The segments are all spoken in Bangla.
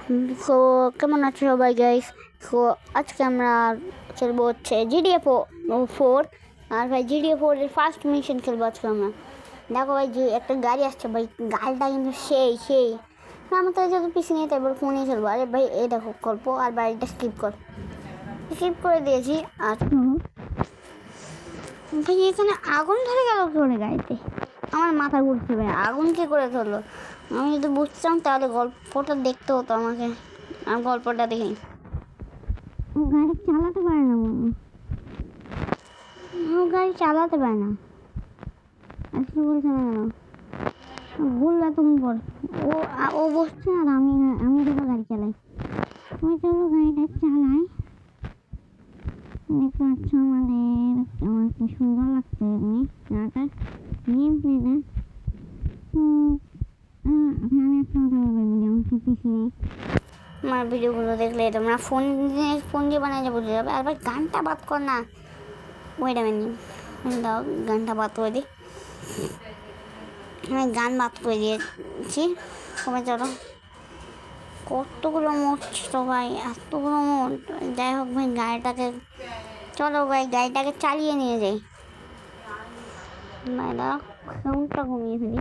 তো কেমন আছো সবাই গাইস? তো আজকে আমরা খেলবো হচ্ছে জিডিএ 4। আর ভাই জিডিএ 4 এর ফার্স্ট মিশন খেলবো আজকে আমরা। দেখো ভাই, যে একটা গাড়ি আসছে ভাই, গাড়িটা কিন্তু সেই আমার তো যত পিছিয়ে নিয়ে তারপর ফোনে খেলবো। আরে ভাই এই দেখো গল্প, আর বাড়িটা স্কিপ করে দিয়েছি। আর ভাই এখানে আগুন ধরে গেল কি করে গাড়িতে? আমার মাথা ঘুরছে ভাই, আগুন কি করে ধরলো? আমি যদি বুঝতাম তাহলে গল্পটা দেখতে হতো আমাকে। আর গল্পটা দেখি গাড়ি চালাতে পারে না, ও গাড়ি চালাতে পারে না। আজকে বলছে না কেন বললা তুমি বল। ও বসছে আর আমি দেখো গাড়ি চালাই। ওই চলো গাড়িটা চালাই। দেখতে পাচ্ছ আমার কি সুন্দর লাগছে এমনি গাড়িটা গেম প্লেটা। আমি একটা কথা বলবো, যেমন পিছিয়ে আমার ভিডিওগুলো দেখলে তোমরা ফোন দিয়ে বানাই বুঝে যাবে। আর ভাই গানটা বাদ কর না, ওয়েট আ মিনিট, দাও গানটা বাদ করে দিই। আমি গান বাদ করে দিয়েছি। সবাই চলো, কতগুলো মোট ছিল ভাই, এতগুলো মোট। যাই হোক ভাই, চলো ভাই গাড়িটাকে চালিয়ে নিয়ে যাই। দাদা সাউন্ডটা কমিয়ে ফেলি।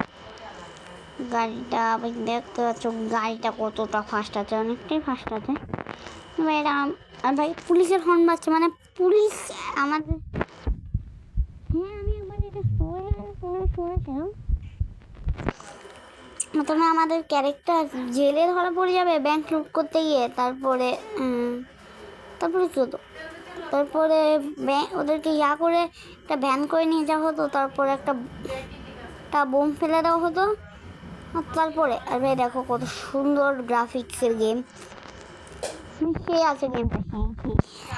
গাড়িটা ভাই দেখতে পাচ্ছ, গাড়িটা কতটা ফাস্ট আছে, অনেকটাই ফাস্ট আছে ভাই। আর ভাই পুলিশের হর্ন বাজছে, মানে পুলিশ আমাদের। হ্যাঁ আমি একবার এটা শুনেছিলাম, প্রথমে আমাদের ক্যারেক্টার জেলে ধরা পড়ে যাবে ব্যাংক লুট করতে গিয়ে। তারপরে কী হতো, তারপরে ওদেরকে করে একটা ভ্যান করে নিয়ে যাওয়া হতো। তারপরে একটা বোম ফেলে দেওয়া হতো। আর তারপরে আর ভাই দেখো কত সুন্দর গ্রাফিক্সের গেম, সে আছে গেমটা।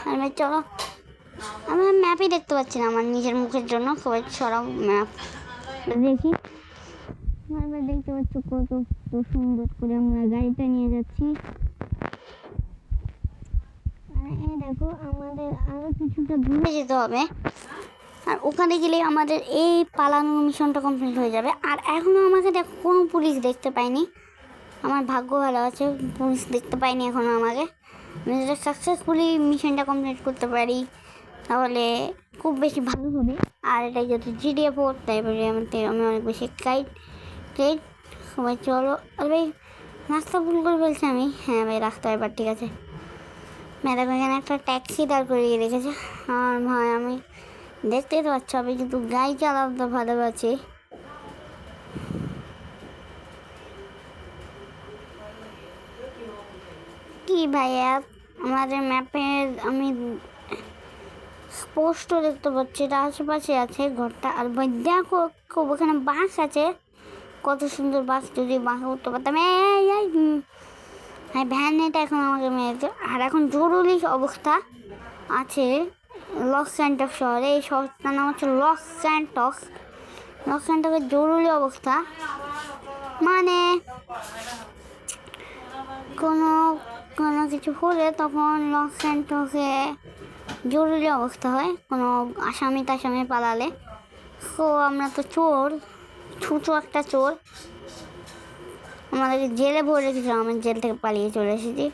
আর ভাই চলো, আমি ম্যাপই দেখতে পাচ্ছি না আমার নিজের মুখের জন্য। সবাই সরাও ম্যাপ দেখি। এবার দেখতে পাচ্ছ কত সুন্দর করে আমরা গাড়িটা নিয়ে যাচ্ছি। এই দেখো আমাদের আরো কিছুটা দূরে যেতে হবে, আর ওখানে গেলে আমাদের এই পালানোর মিশনটা কমপ্লিট হয়ে যাবে। আর এখনও আমাকে দেখো কোনো পুলিশ দেখতে পাইনি, আমার ভাগ্য ভালো আছে, পুলিশ দেখতে পাইনি এখনও আমাকে। আমি যদি সাকসেসফুলি মিশনটা কমপ্লিট করতে পারি তাহলে খুব বেশি ভালো হবে। আর এটাই যদি জিডিএ 4, তারপরে আমি অনেক বেশি এক্সাইটেড। সবাই চলো। আর ভাই রাস্তা ভুল করে ফেলছি আমি। হ্যাঁ ভাই রাস্তা এবার ঠিক আছে। ম্যাডাম এখানে একটা ট্যাক্সি দাঁড় করিয়ে রেখেছে। আর ভাই আমি দেখতেই তো পাচ্ছি, আমি কিন্তু গাড়ি চালাতে ভালোবাসি। কি ভাই আমাদের ম্যাপে আমি স্পষ্ট দেখতে পাচ্ছি এটা আশেপাশে আছে ঘরটা। আর ভাই দেখো খুব ওখানে বাস আছে, কত সুন্দর বাস। যদি বাসে উঠতে পারতাম। হ্যাঁ ভ্যানেটা এখন আমাকে মেরেছে। আর এখন জরুরি অবস্থা আছে লস স্যান্টক্স শহরে। এই শহরটার নাম হচ্ছে লস স্যান্টক্সের জরুরি অবস্থা, মানে কোনো কিছু হলে তখন লস স্যান্টক্সে জরুরি অবস্থা হয়, কোনো আসামি পালালে। তো আমরা তো চোর, ছুঁচো একটা চোর, আমাদেরকে জেলে ভরে রেখেছিল, আমি জেল থেকে পালিয়ে চলে এসেছি।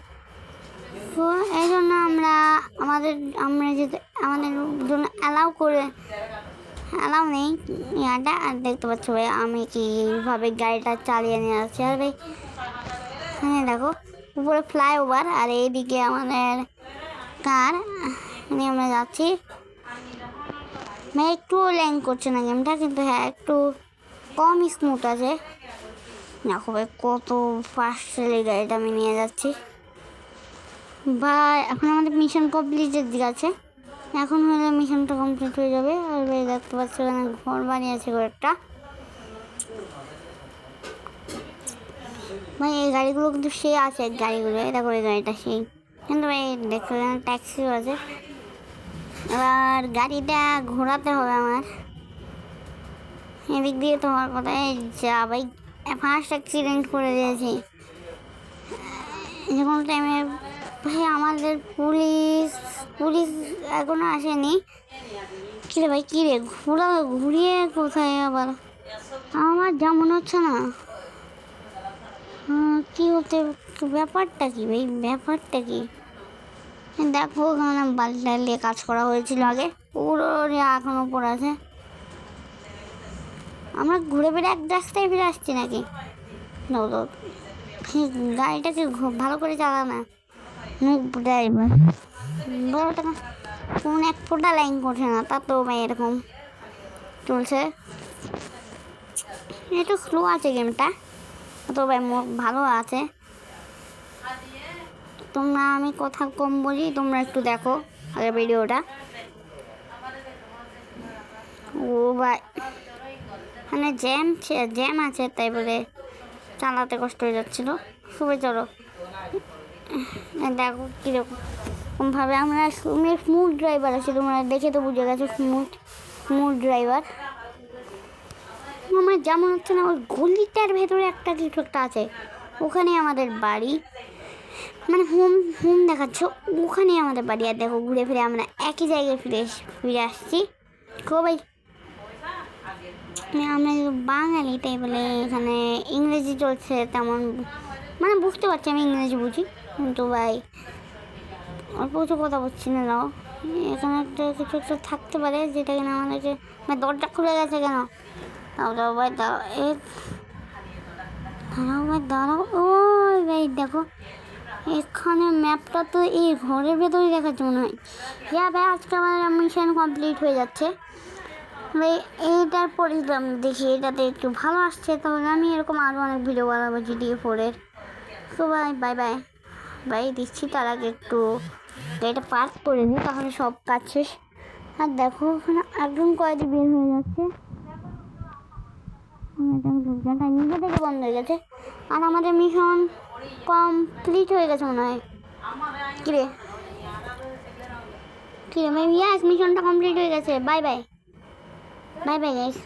তো এই জন্য আমরা যেতে আমাদের জন্য অ্যালাউ নেই ইয়াটা। আর দেখতে পাচ্ছ ভাই আমি কীভাবে গাড়িটা চালিয়ে নিয়ে যাচ্ছি। আর ভাই হ্যাঁ দেখো উপরে ফ্লাইওভার, আর এইদিকে আমাদের কার নিয়ে আমরা যাচ্ছি। ভাই একটুও ল্যাং করছে না গেমটা, কিন্তু হ্যাঁ একটু কম স্মুথ আছে। দেখো ভাই কত ফাস্টলি গাড়িটা আমি নিয়ে যাচ্ছি। ভাই এখন আমাদের মিশন কমপ্লিটের দিকে আছে, এখন হলে মিশনটা কমপ্লিট হয়ে যাবে। আর ভাই দেখতে পাচ্ছি ওখানে ঘর বানিয়েছে একটা। ভাই এই গাড়িগুলো কিন্তু সে আছে, গাড়িগুলো দেখো এই গাড়িটা সেই, কিন্তু ভাই দেখো এখানে ট্যাক্সিও আছে। এবার গাড়িটা ঘোরাতে হবে আমার, এদিক দিয়ে তোমার কোথায় যা ভাই ফার্স্ট অ্যাক্সিডেন্ট করে দিয়েছি যে কোনো টাইমে। ভাই আমাদের পুলিশ এখনো আসেনি। কিরে ভাই কিরে ঘুরিয়ে কোথায় আবার, আমার যা মনে হচ্ছে না। কি হতে, ব্যাপারটা কি ভাই, ব্যাপারটা কি? দেখো ওখানে বালতি নিয়ে কাজ করা হয়েছিল আগে, পুরো এখনো পড়ে আছে। আমরা ঘুরে ফিরে এক রাস্তায় ফিরে আসছি নাকি? গাড়িটাকে ভালো করে চালা না, মুখ ড্রাইভার বড় টাকা কোন এক ফোটা লাইন করছে না, তা তো ভাই এরকম চলছে। একটু স্লো আছে গেমটা, তো ভাই ভালো আছে। তোমরা, আমি কথা কম বলি, তোমরা একটু দেখো আগে ভিডিওটা। ও ভাই মানে জ্যাম আছে, তাই বলে চালাতে কষ্ট হয়ে যাচ্ছিলো। খুবই চলো দেখো কীরকমভাবে আমরা স্মুথ ড্রাইভার আছি, তোমরা দেখে তো বুঝে গেছো স্মুথ ড্রাইভার। আমার যেমন হচ্ছে না, ওই গলিটার ভেতরে একটা কিছু একটা আছে, ওখানে আমাদের বাড়ি, মানে হোম দেখাচ্ছ, ওখানে আমাদের বাড়ি। আর দেখো ঘুরে ফিরে আমরা একই জায়গায় ফিরে আসছি। খুবই আমরা বাঙালি, তাই বলে এখানে ইংরেজি চলছে তেমন, মানে বুঝতে পারছি, আমি ইংরেজি বুঝি, কিন্তু ভাই অল্প কিছু কথা বলছি না। নাও এখানে একটা কিছু একটা থাকতে পারে যেটা কিনা আমাদেরকে, মানে দরজা খুলে গেছে কেন? দাও ভাই দাও, দাঁড়াও ভাই দাঁড়াও। ওই ভাই দেখো এখানে ম্যাপটা তো এই ঘরের ভেতরেই দেখাচ্ছে মনে হয়। হ্যাঁ ভাই, আজকে আমার মিশন কমপ্লিট হয়ে যাচ্ছে ভাই। এইটার পরে যদি আমি দেখি এটাতে একটু ভালো আসছে, তাহলে আমি এরকম আরও অনেক ভিডিও বানাবো GTA 4-এর। তো ভাই বাই বাই ভাই, দিচ্ছি। তার আগে একটু এটা পার্ক করে নিই, তাহলে সব কাজ শেষ। আর দেখো ওখানে একদম কয়েদি বের হয়ে যাচ্ছে, দরজাটা নিজে থেকে বন্ধ হয়ে গেছে। আর আমাদের মিশন কমপ্লিট হয়ে গেছে মনে হয়। কিরে কিরে ভাই, ইয়াস মিশনটা কমপ্লিট হয়ে গেছে। Bye bye guys.